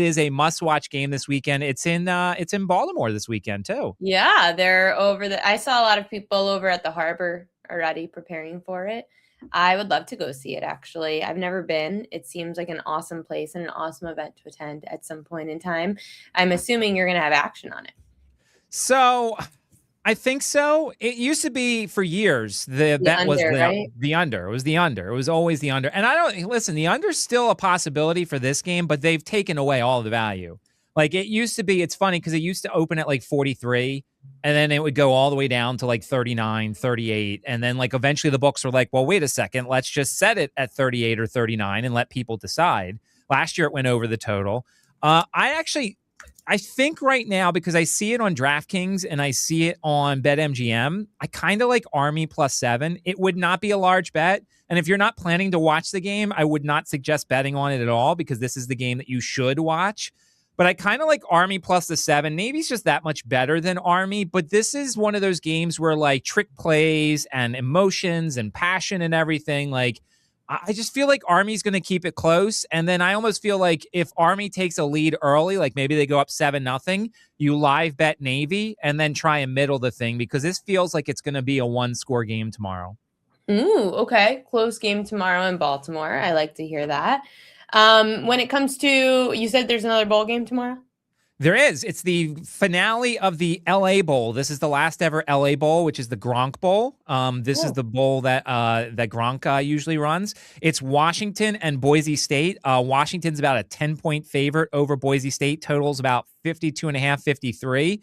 is a must-watch game this weekend. It's in Baltimore this weekend too. Yeah, they're I saw a lot of people over at the harbor already preparing for it. I would love to go see it, actually. I've never been. It seems like an awesome place and an awesome event to attend at some point in time. I'm assuming you're going to have action on it. So I think so. It used to be for years. The bet was the under. It was the under. It was always the under. And I don't listen. The under's still a possibility for this game, but they've taken away all the value. Like it used to be. It's funny because it used to open at like 43, and then it would go all the way down to like 39, 38, and then like eventually the books were like, well, wait a second, let's just set it at 38 or 39 and let people decide. Last year it went over the total. I think right now, because I see it on DraftKings and I see it on BetMGM, I kind of like Army +7. It would not be a large bet. And if you're not planning to watch the game, I would not suggest betting on it at all because this is the game that you should watch. But I kind of like Army +7. Maybe it's just that much better than Army. But this is one of those games where like trick plays and emotions and passion and everything, like I just feel like Army's going to keep it close. And then I almost feel like if Army takes a lead early, like maybe they go up 7-0, you live bet Navy and then try and middle the thing because this feels like it's going to be a 1-score game tomorrow. Ooh, okay. Close game tomorrow in Baltimore. I like to hear that. When it comes to, you said there's another bowl game tomorrow? There is. It's the finale of the LA Bowl. This is the last ever LA Bowl, which is the Gronk Bowl. This is the bowl that Gronk usually runs. It's Washington and Boise State. Washington's about a 10-point favorite over Boise State. Total's about 52.5, 53.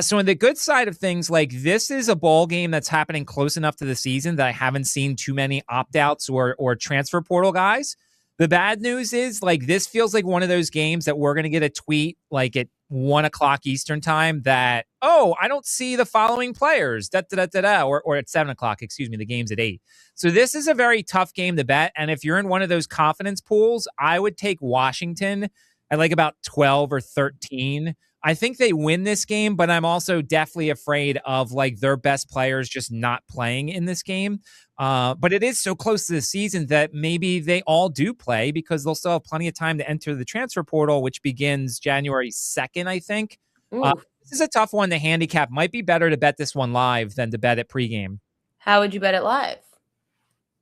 So on the good side of things, like this is a bowl game that's happening close enough to the season that I haven't seen too many opt-outs or transfer portal guys. The bad news is, like, this feels like one of those games that we're going to get a tweet, like, at 1 o'clock Eastern time that, oh, I don't see the following players, or at 7 o'clock, excuse me, the game's at 8. So this is a very tough game to bet, and if you're in one of those confidence pools, I would take Washington at, like, about 12 or 13. I think they win this game, but I'm also definitely afraid of like their best players just not playing in this game. But it is so close to the season that maybe they all do play because they'll still have plenty of time to enter the transfer portal, which begins January 2nd, I think. This is a tough one to handicap. Might be better to bet this one live than to bet it pregame. How would you bet it live?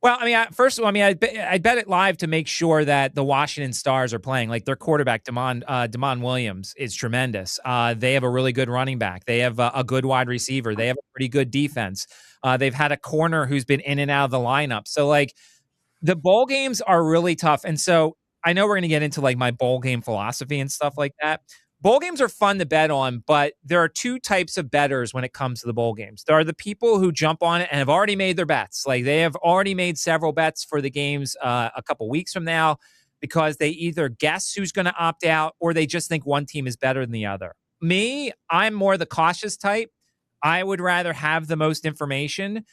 Well, I mean, first of all, I'd bet it live to make sure that the Washington Stars are playing. Like their quarterback, Damon Williams, is tremendous. They have a really good running back. They have a good wide receiver. They have a pretty good defense. They've had a corner who's been in and out of the lineup. So, like, the bowl games are really tough. And so I know we're going to get into, like, my bowl game philosophy and stuff like that. Bowl games are fun to bet on, but there are two types of bettors when it comes to the bowl games. There are the people who jump on it and have already made their bets. Like they have already made several bets for the games a couple weeks from now because they either guess who's going to opt out or they just think one team is better than the other. Me, I'm more the cautious type. I would rather have the most information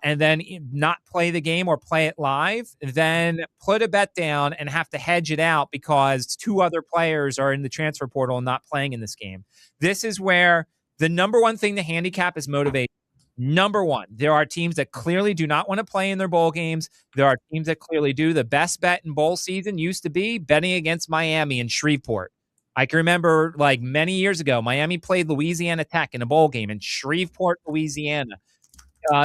and then not play the game or play it live, then put a bet down and have to hedge it out because two other players are in the transfer portal and not playing in this game. This is where the number one thing to handicap is motivation. Number one, there are teams that clearly do not want to play in their bowl games. There are teams that clearly do. The best bet in bowl season used to be betting against Miami and Shreveport. I can remember like many years ago, Miami played Louisiana Tech in a bowl game in Shreveport, Louisiana.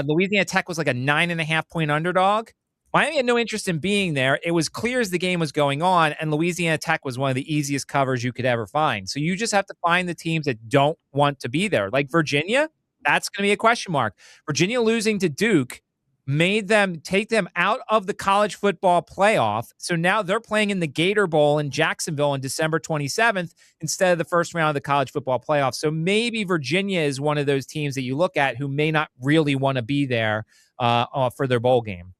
Louisiana Tech was like a 9.5-point underdog. Miami had no interest in being there. It was clear as the game was going on, and Louisiana Tech was one of the easiest covers you could ever find. So you just have to find the teams that don't want to be there. Like Virginia, that's going to be a question mark. Virginia losing to Duke made them take them out of the college football playoff. So now they're playing in the Gator Bowl in Jacksonville on December 27th instead of the first round of the college football playoff. So maybe Virginia is one of those teams that you look at who may not really want to be there for their bowl game.